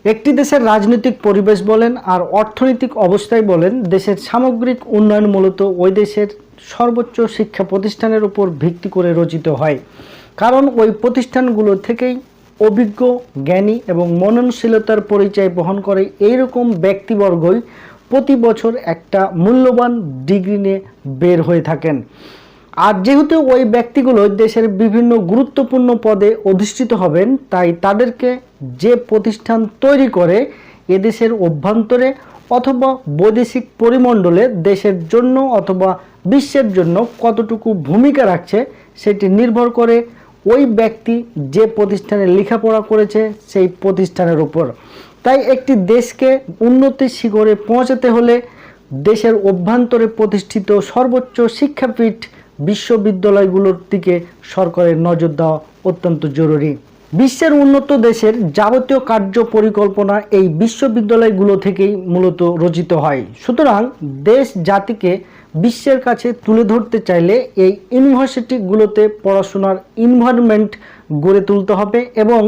একটি দেশের রাজনৈতিক পরিবেশ বলেন আর অর্থনৈতিক অবস্থায় বলেন, দেশের সামগ্রিক উন্নয়ন মূলত ওই দেশের সর্বোচ্চ শিক্ষা প্রতিষ্ঠানের উপর ভিত্তি করে রচিত হয়। কারণ ওই প্রতিষ্ঠানগুলো থেকেই অভিজ্ঞ, জ্ঞানী এবং মননশীলতার পরিচয় বহন করে এইরকম ব্যক্তিবর্গই প্রতি বছর একটা মূল্যবান ডিগ্রি নিয়ে বের হয়ে থাকেন। আর যেহেতু ওই ব্যক্তিগুলো দেশের বিভিন্ন গুরুত্বপূর্ণ পদে অধিষ্ঠিত হবেন, তাই তাদেরকে যে প্রতিষ্ঠান তৈরি করে এদেশের অভ্যন্তরে অথবা বৈদেশিক পরিমণ্ডলে দেশের জন্য অথবা বিশ্বের জন্য কতটুকু ভূমিকা রাখছে সেটি নির্ভর করে ওই ব্যক্তি যে প্রতিষ্ঠানে লেখাপড়া করেছে সেই প্রতিষ্ঠানের উপর। তাই একটি দেশকে উন্নতির শিখরে পৌঁছাতে হলে দেশের অভ্যন্তরে প্রতিষ্ঠিত সর্বোচ্চ শিক্ষাপীঠ বিশ্ববিদ্যালয়গুলোর দিকে সরকারের নজর দেওয়া অত্যন্ত জরুরি। বিশ্বের উন্নত দেশের যাবতীয় কার্য পরিকল্পনা এই বিশ্ববিদ্যালয়গুলো থেকেই মূলত রচিত হয়। সুতরাং দেশ জাতিকে বিশ্বের কাছে তুলে ধরতে চাইলে এই ইউনিভার্সিটিগুলোতে পড়াশোনার এনভায়রনমেন্ট গড়ে তুলতে হবে এবং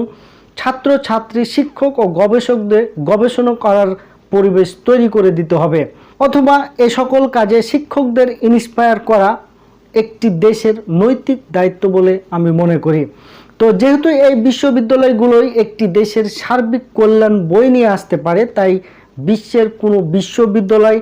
ছাত্রছাত্রী, শিক্ষক ও গবেষকদের গবেষণা করার পরিবেশ তৈরি করে দিতে হবে। অথবা এ সকল কাজে শিক্ষকদের ইন্সপায়ার করা একটি দেশের নৈতিক দায়িত্ব বলে আমি মনে করি। তো যেহেতু এই বিশ্ববিদ্যালয়গুলোই একটি দেশের সার্বিক কল্যাণ বয়ে নিয়ে আসতে পারে, তাই বিশ্বের কোনো বিশ্ববিদ্যালয়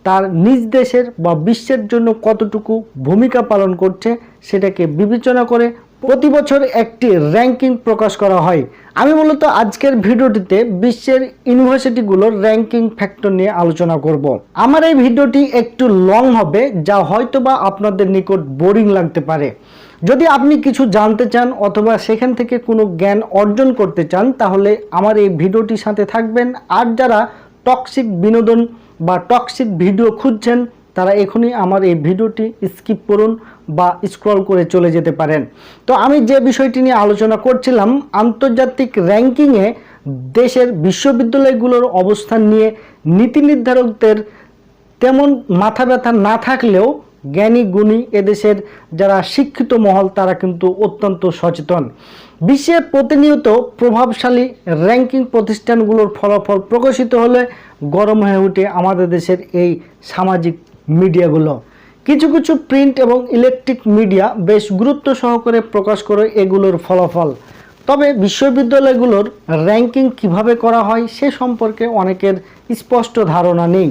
তার নিজ দেশের বা বিশ্বের জন্য কতটুকু ভূমিকা পালন করছে সেটাকে বিবেচনা করে প্রতি বছর একটি র্যাঙ্কিং প্রকাশ করা হয়। আমি মূলত আজকের ভিডিওটিতে বিশ্বের ইউনিভার্সিটিগুলোর র্যাঙ্কিং ফ্যাক্টর নিয়ে আলোচনা করব। আমার এই ভিডিওটি একটু লং হবে, যা হয়তোবা আপনাদের নিকট বোরিং লাগতে পারে। যদি আপনি কিছু জানতে চান অথবা সেখান থেকে কোনো জ্ঞান অর্জন করতে চান তাহলে আমার এই ভিডিওটির সাথে থাকবেন। আর যারা টক্সিক বিনোদন বা টক্সিক ভিডিও খুঁজছেন তারা এখনই আমার এই ভিডিওটি স্কিপ করুন বা স্ক্রল করে চলে যেতে পারেন। তো আমি যে বিষয়টি নিয়ে আলোচনা করছিলাম, আন্তর্জাতিক র্যাঙ্কিংয়ে দেশের বিশ্ববিদ্যালয়গুলোর অবস্থান নিয়ে নীতি নির্ধারকদের তেমন মাথা ব্যথা না থাকলেও জ্ঞানী গুণী এদেশের যারা শিক্ষিত মহল তারা কিন্তু অত্যন্ত সচেতন। বিশ্বে প্রতিনিয়ত প্রভাবশালী র্যাঙ্কিং প্রতিষ্ঠানগুলোর ফলাফল প্রকাশিত হলে গরম হয়ে ওঠে আমাদের দেশের এই সামাজিক মিডিয়াগুলো। কিছু কিছু প্রিন্ট এবং ইলেকট্রিক মিডিয়া বেশ গুরুত্ব সহকারে প্রকাশ করে এগুলোর ফলাফল। তবে বিশ্ববিদ্যালয়গুলোর র্যাঙ্কিং কিভাবে করা হয় সে সম্পর্কে অনেকের স্পষ্ট ধারণা নেই।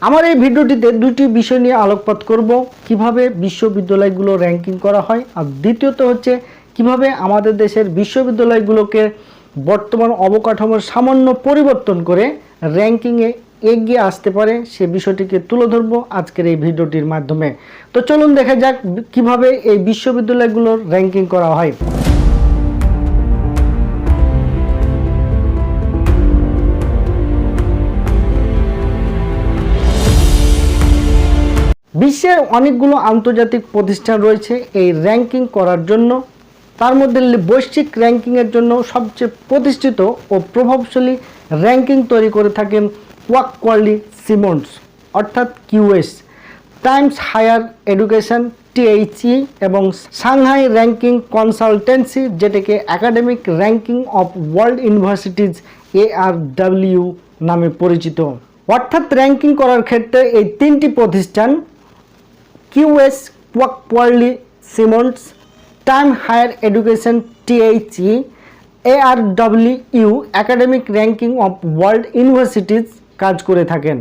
আমার এই ভিডিওটিতে দুটি বিষয় নিয়ে আলোকপাত করব, কিভাবে বিশ্ববিদ্যালয়গুলো র্যাঙ্কিং করা হয়, আর দ্বিতীয়ত হচ্ছে কিভাবে আমাদের দেশের বিশ্ববিদ্যালয়গুলোকে বর্তমান অবকাঠামোর সামান্য পরিবর্তন করে র্যাঙ্কিংয়ে এগিয়ে আসতে পারে সে বিষয়টিকে তুলে ধরব আজকের এই ভিডিওটির মাধ্যমে। তো চলুন দেখা যাক কিভাবে এই বিশ্ববিদ্যালয়গুলোর র্যাঙ্কিং করা হয়। বিশ্বের অনেকগুলো আন্তর্জাতিক প্রতিষ্ঠান রয়েছে এই র্যাঙ্কিং করার জন্য। তার মধ্যে বৈশ্বিক র্যাঙ্কিংয়ের জন্য সবচেয়ে প্রতিষ্ঠিত ও প্রভাবশালী র্যাঙ্কিং তৈরি করে থাকেন কোয়ালি সিমন্স অর্থাৎ QS, Times Higher education THE এবং সাংহাই র্যাঙ্কিং কনসালটেন্সি, যেটাকে academic ranking of world universities ARW নামে পরিচিত। অর্থাৎ র্যাঙ্কিং করার ক্ষেত্রে এই তিনটি প্রতিষ্ঠান QS, Quacquarelli Symonds, time higher education THE, ARW academic ranking of world universities কাজ করে থাকেন।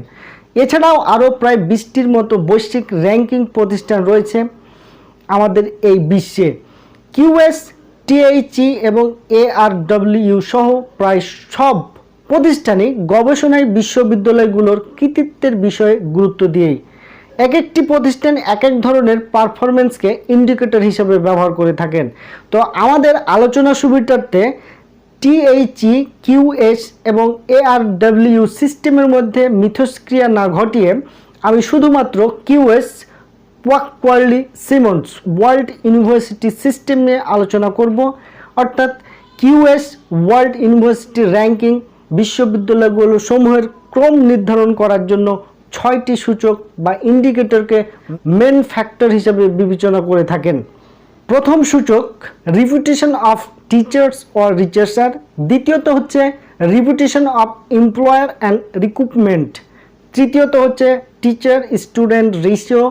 এছাড়াও আরও প্রায় 20টির মতো বৈশ্বিক র্যাঙ্কিং প্রতিষ্ঠান রয়েছে আমাদের এই বিশ্বে। কিউএস, THE এবং ARW সহ প্রায় সব প্রতিষ্ঠানই গবেষণায় বিশ্ববিদ্যালয়গুলোর কৃতিত্বের বিষয়ে গুরুত্ব দিয়েই এক একটি প্রতিষ্ঠান এক এক ধরনের পারফরমেন্সকে ইন্ডিকেটর হিসেবে ব্যবহার করে থাকেন। তো আমাদের আলোচনা সুবিধার্থে THE, কিউএস এবং ARW সিস্টেমের মধ্যে মিথস্ক্রিয়া না ঘটিয়ে আমি শুধুমাত্র QS, Quacquarelli Symonds world university system নিয়ে আলোচনা করব। অর্থাৎ কিউএস ওয়ার্ল্ড ইউনিভার্সিটি র্যাঙ্কিং বিশ্ববিদ্যালয়গুলো সমূহের ক্রম নির্ধারণ করার জন্য 6টি সূচক বা ইন্ডিকেটরকে মেন ফ্যাক্টর হিসেবে বিবেচনা করে থাকেন। প্রথম সূচক reputation of teachers or researcher, দ্বিতীয়ত হচ্ছে reputation of employer and recruitment, তৃতীয়ত হচ্ছে টিচার স্টুডেন্ট রেশিও,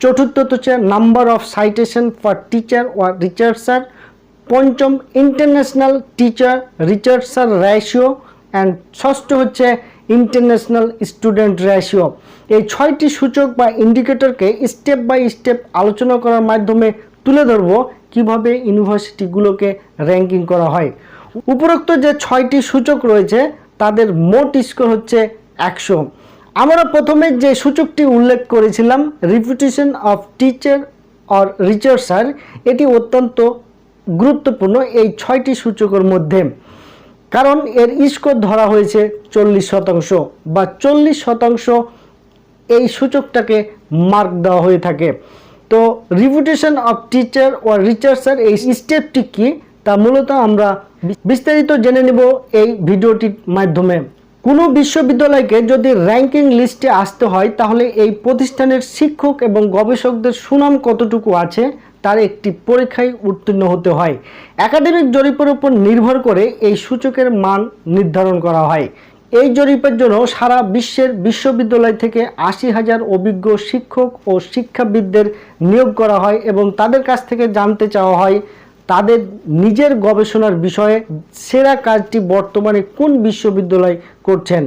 চতুর্থত হচ্ছে number of citation for teacher or researcher, পঞ্চম international teacher researcher ratio and ষষ্ঠ হচ্ছে ইন্টারন্যাশনাল স্টুডেন্ট রেশিও। এই 6টি সূচক বা ইন্ডিকেটরকে স্টেপ বাই স্টেপ আলোচনা করার মাধ্যমে তুলে ধরব কিভাবে ইউনিভার্সিটিগুলোকে র্যাঙ্কিং করা হয়। উপরোক্ত যে 6টি সূচক রয়েছে তাদের মোট স্কোর হচ্ছে 100। আমরা প্রথমে যে সূচকটি উল্লেখ করেছিলাম reputation of teacher or researcher, এটি অত্যন্ত গুরুত্বপূর্ণ এই 6টি সূচকের মধ্যে, কারণ এর স্কোর ধরা হয়েছে 40% বা 40% এই সূচকটাকে মার্ক দেওয়া হয়ে থাকে। তো রিপুটেশন অফ টিচার ও রিসার্চার এই স্টেপটি কি তা মূলত আমরা বিস্তারিত জেনে নেব এই ভিডিওটির মাধ্যমে। কোনো বিশ্ববিদ্যালয়কে যদি র্যাঙ্কিং লিস্টে আসতে হয় তাহলে এই প্রতিষ্ঠানের শিক্ষক এবং গবেষকদের সুনাম কতটুকু আছে তার একটি পরীক্ষায় উত্তীর্ণ হতে হয়। একাডেমিক জরিপের উপর নির্ভর করে এই সূচকের মান নির্ধারণ করা হয়। এই জরিপের জন্য সারা বিশ্বের বিশ্ববিদ্যালয় থেকে 80,000 অভিজ্ঞ শিক্ষক ও শিক্ষাবিদদের নিয়োগ করা হয় এবং তাদের কাছ থেকে জানতে চাওয়া হয় তাদের নিজের গবেষণার বিষয়ে সেরা কাজটি বর্তমানে কোন বিশ্ববিদ্যালয় করছেন।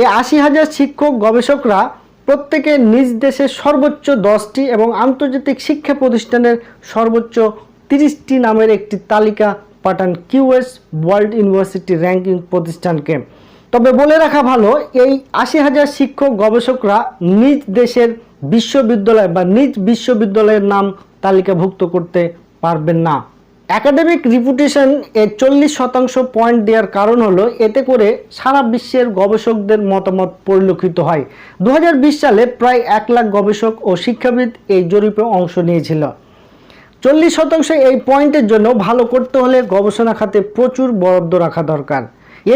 এই 80,000 শিক্ষক গবেষকরা প্রত্যেকে নিজ দেশের সর্বোচ্চ 10টি এবং আন্তর্জাতিক শিক্ষা প্রতিষ্ঠানের সর্বোচ্চ 30টি নামের একটি তালিকা পাঠান কিউএস ওয়ার্ল্ড ইউনিভার্সিটি র্যাঙ্কিং প্রতিষ্ঠানকে। তবে বলে রাখা ভালো, এই 80,000 শিক্ষক গবেষকরা নিজ দেশের বিশ্ববিদ্যালয় বা নিজ বিশ্ববিদ্যালয়ের নাম তালিকাভুক্ত করতে পারবেন না। একাডেমিক রিপুটেশন এর 40% পয়েন্ট দেওয়ার কারণ হলো এতে করে সারা বিশ্বের গবেষকদের মতামত পরিলক্ষিত হয়। 2020 সালে প্রায় 1 লাখ গবেষক ও শিক্ষাবিদ এই জরিপে অংশ নিয়েছিল। 40% এই পয়েন্টের জন্য ভালো করতে হলে গবেষণা খাতে প্রচুর বরাদ্দ রাখা দরকার।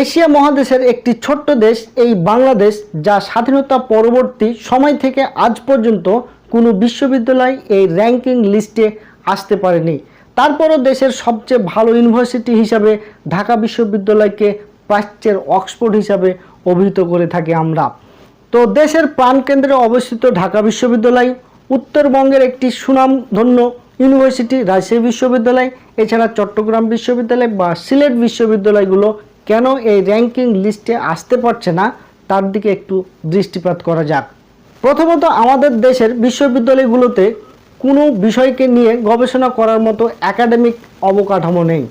এশিয়া মহাদেশের একটি ছোট্ট দেশ এই বাংলাদেশ, যা স্বাধীনতা পরবর্তী সময় থেকে আজ পর্যন্ত কোনো বিশ্ববিদ্যালয় এই র্যাঙ্কিং লিস্টে আসতে পারেনি। তারপরও দেশের সবচেয়ে ভালো ইউনিভার্সিটি হিসাবে ঢাকা বিশ্ববিদ্যালয়কে প্রাচ্যের অক্সফোর্ড হিসাবে অভিহিত করে থাকি আমরা। তো দেশের প্রাণকেন্দ্রে অবস্থিত ঢাকা বিশ্ববিদ্যালয়, উত্তরবঙ্গের একটি সুনামধন্য ইউনিভার্সিটি রাজশাহী বিশ্ববিদ্যালয়, এছাড়া চট্টগ্রাম বিশ্ববিদ্যালয় বা সিলেট বিশ্ববিদ্যালয়গুলো কেন এই র্যাঙ্কিং লিস্টে আসতে পারছে না তার দিকে একটু দৃষ্টিপাত করা যাক। প্রথমত, আমাদের দেশের বিশ্ববিদ্যালয়গুলোতে কোনো বিষয়কে নিয়ে গবেষণা করার মতো একাডেমিক অবকাঠামো নেই।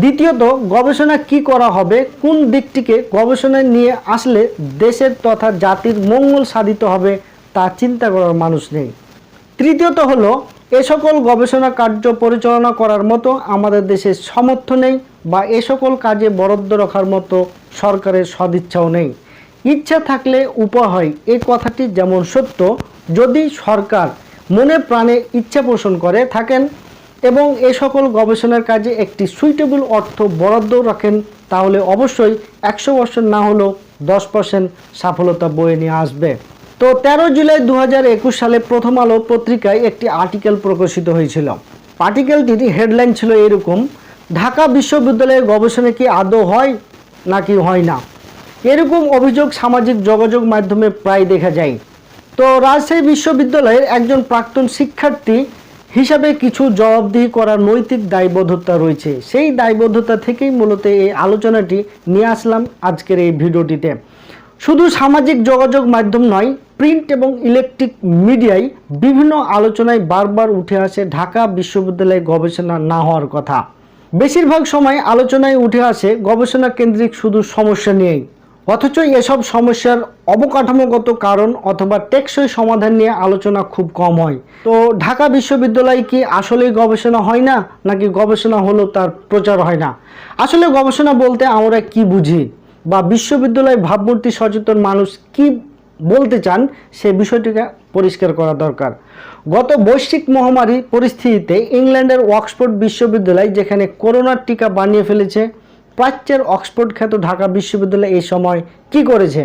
দ্বিতীয়ত, গবেষণা কি করা হবে, কোন দিকটিকে গবেষণায় নিয়ে আসলে দেশের তথা জাতির মঙ্গল সাধিত হবে তা চিন্তা করার মানুষ নেই। তৃতীয়ত হলো, এ সকল গবেষণা কার্য পরিচালনা করার মতো আমাদের দেশের সামর্থ্য নেই বা এ সকল কাজে বরাদ্দ রাখার মতো সরকারের সদিচ্ছাও নেই। ইচ্ছা থাকলে উপায় হয়, এই কথাটি যেমন সত্য, যদি সরকার মনে প্রাণে ইচ্ছা পোষণ করে থাকেন এবং এ সকল গবেষণার কাজে একটি সুইটেবল অর্থ বরাদ্দ রাখেন তাহলে অবশ্যই 100% না হলেও 10% সফলতা বয়ে নিয়ে আসবে। তো 13 জুলাই 2021 সালে প্রথম আলো পত্রিকায় একটি আর্টিকেল প্রকাশিত হয়েছিল। আর্টিকেলটির হেডলাইন ছিল এরকম: ঢাকা বিশ্ববিদ্যালয়ের গবেষণা কি আদৌ হয় নাকি হয় না। এরকম অভিযোগ সামাজিক যোগাযোগ মাধ্যমে প্রায় দেখা যায়। তো রাজশাহী বিশ্ববিদ্যালয়ের একজন প্রাক্তন শিক্ষার্থী হিসাবে কিছু জবাবদিহি করার নৈতিক দায়বদ্ধতা রয়েছে। সেই দায়বদ্ধতা থেকেই মূলত এই আলোচনাটি নিয়ে আসলাম আজকের এই ভিডিওটিতে। শুধু সামাজিক যোগাযোগ মাধ্যম নয়, প্রিন্ট এবং ইলেকট্রিক মিডিয়ায় বিভিন্ন আলোচনায় বারবার উঠে আসে ঢাকা বিশ্ববিদ্যালয়ে গবেষণা না হওয়ার কথা। বেশিরভাগ সময় আলোচনায় উঠে আসে গবেষণা কেন্দ্রিক শুধু সমস্যা নিয়েই, অথচ এসব সমস্যার অবকাঠামোগত কারণ অথবা টেকসই সমাধান নিয়ে আলোচনা খুব কম হয়। তো ঢাকা বিশ্ববিদ্যালয় কি আসলেই গবেষণা হয় না, নাকি গবেষণা হলেও তার প্রচার হয় না? আসলে গবেষণা বলতে আমরা কি বুঝি বা বিশ্ববিদ্যালয় ভাবমূর্তি সচেতন মানুষ কি বলতে চান সে বিষয়টিকে পরিষ্কার করা দরকার। গত বৈশ্বিক মহামারী পরিস্থিতিতে ইংল্যান্ডের অক্সফোর্ড বিশ্ববিদ্যালয় যেখানে করোনার টিকা বানিয়ে ফেলেছে, প্রাচ্যের অক্সফোর্ড খ্যাত ঢাকা বিশ্ববিদ্যালয় এই সময় কি করেছে,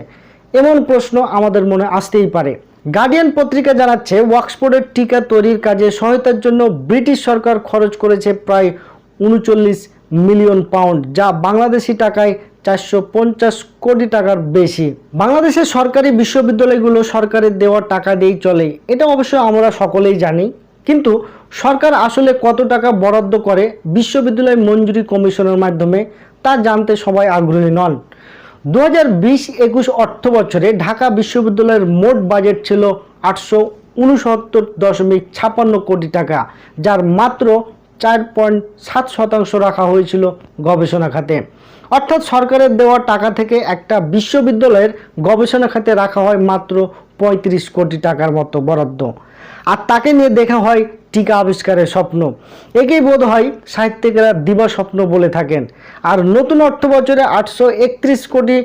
এমন প্রশ্ন আমাদের মনে আসতেই পারে। গার্ডিয়ান পত্রিকা জানাচ্ছে, অক্সফোর্ডের টিকা তৈরির কাজে সহায়তার জন্য ব্রিটিশ সরকার খরচ করেছে প্রায় 39 মিলিয়ন পাউন্ড, যা বাংলাদেশি টাকায় 450 কোটি টাকার বেশি। বাংলাদেশের সরকারি বিশ্ববিদ্যালয়গুলো সরকারের দেওয়া টাকা দিয়েই চলে, এটা অবশ্য আমরা সকলেই জানি। কিন্তু সরকার আসলে কত টাকা বরাদ্দ করে বিশ্ববিদ্যালয় মঞ্জুরি কমিশনের মাধ্যমে তা জানতে সবাই আগ্রহী নন। 2020-21 অর্থ বছরে ঢাকা বিশ্ববিদ্যালয়ের মোট বাজেট ছিল 869.56 কোটি টাকা, যার মাত্র 4.7% রাখা হয়েছিল গবেষণা খাতে। অর্থাৎ সরকারের দেওয়া টাকা থেকে একটা বিশ্ববিদ্যালয়ের গবেষণা খাতে রাখা হয় মাত্র 35 কোটি টাকার মতো বরাদ্দ। আর তাকে নিয়ে দেখা হয় টিকা আবিষ্কারের স্বপ্ন। একেই বোধ হয় সাহিত্যিকেরা দিবা স্বপ্ন বলে থাকেন। আর নতুন অর্থ বছরে 831.79 কোটি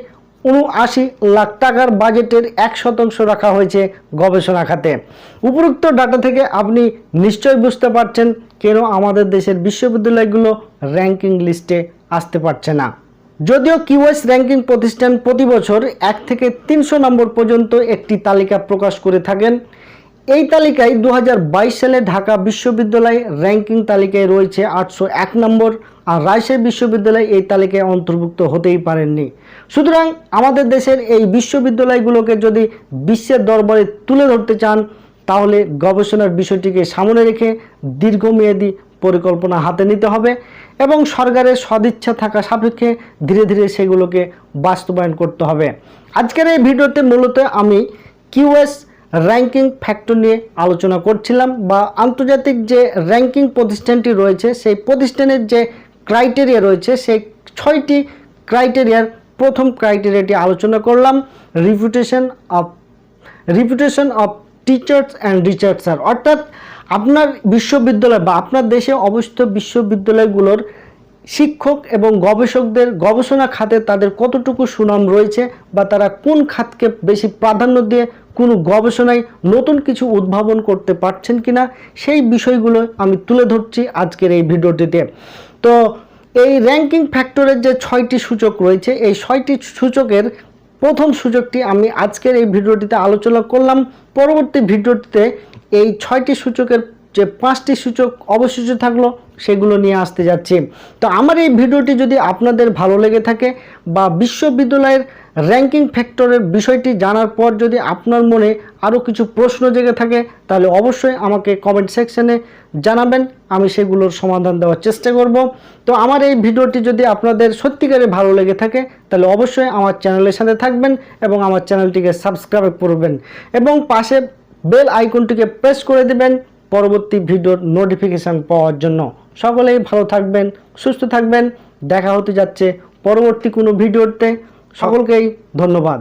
টাকার বাজেটের 1% রাখা হয়েছে গবেষণা খাতে। উপরোক্ত ডাটা থেকে আপনি নিশ্চয় বুঝতে পারছেন কেন আমাদের দেশের বিশ্ববিদ্যালয়গুলো র্যাঙ্কিং লিস্টে আসতে পারছে না। যদিও কিউএস র্যাঙ্কিং প্রতিষ্ঠান প্রতি বছর 1 থেকে 300 নম্বর পর্যন্ত একটি তালিকা প্রকাশ করে থাকেন। এই তালিকায় 2022 সালে ঢাকা বিশ্ববিদ্যালয় র্যাঙ্কিং তালিকায় রয়েছে 801 নম্বর, আর রাজশাহী বিশ্ববিদ্যালয় এই তালিকায় অন্তর্ভুক্ত হতেই পারেননি। সুতরাং আমাদের দেশের এই বিশ্ববিদ্যালয়গুলোকে যদি বিশ্বের দরবারে তুলে ধরতে চান, তাহলে গবেষণার বিষয়টিকে সামনে রেখে দীর্ঘমেয়াদী পরিকল্পনা হাতে নিতে হবে এবং সরকারের সদিচ্ছা থাকা সাপেক্ষে ধীরে ধীরে সেগুলোকে বাস্তবায়ন করতে হবে। আজকের এই ভিডিওতে মূলত আমি কিউএস র্যাঙ্কিং ফ্যাক্টর নিয়ে আলোচনা করছিলাম, বা আন্তর্জাতিক যে র্যাঙ্কিং প্রতিষ্ঠানটি রয়েছে সেই প্রতিষ্ঠানের যে ক্রাইটেরিয়া রয়েছে সেই 6টি ক্রাইটেরিয়ার প্রথম ক্রাইটেরিয়াটি আলোচনা করলাম, reputation of teachers and researcher. অর্থাৎ আপনার বিশ্ববিদ্যালয় বা আপনার দেশে অবস্থিত বিশ্ববিদ্যালয়গুলোর শিক্ষক এবং গবেষকদের গবেষণা খাতে তাদের কতটুকু সুনাম রয়েছে, বা তারা কোন খাতকে বেশি প্রাধান্য দিয়ে কোনো গবেষণায় নতুন কিছু উদ্ভাবন করতে পারছেন কিনা, সেই বিষয়গুলো আমি তুলে ধরছি আজকের এই ভিডিওটিতে। তো এই র্যাঙ্কিং ফ্যাক্টরের যে 6টি সূচক রয়েছে, এই 6টি সূচকের প্রথম সূচকটি আমি আজকের এই ভিডিওটিতে আলোচনা করলাম। পরবর্তী ভিডিওটিতে এই 6টি সূচকের যে 5টি সূচক অবশিষ্ট থাকলো সেগুলো নিয়ে আসতে যাচ্ছি। তো আমার এই ভিডিওটি যদি আপনাদের ভালো লেগে থাকে, বা বিশ্ববিদ্যালয়ের র্যাঙ্কিং ফ্যাক্টরের বিষয়টি জানার পর যদি আপনার মনে আরও কিছু প্রশ্ন জেগে থাকে, তাহলে অবশ্যই আমাকে কমেন্ট সেকশনে জানাবেন, আমি সেগুলোর সমাধান দেওয়ার চেষ্টা করব। তো আমার এই ভিডিওটি যদি আপনাদের সত্যিকারে ভালো লেগে থাকে, তাহলে অবশ্যই আমার চ্যানেলের সাথে থাকবেন এবং আমার চ্যানেলটিকে সাবস্ক্রাইব করবেন এবং পাশে বেল আইকনটিকে প্রেস করে দেবেন পরবর্তী ভিডিওর নোটিফিকেশান পাওয়ার জন্য। সকলেই ভালো থাকবেন, সুস্থ থাকবেন। দেখা হতে যাচ্ছে পরবর্তী কোনো ভিডিওতে। সকলকেই ধন্যবাদ।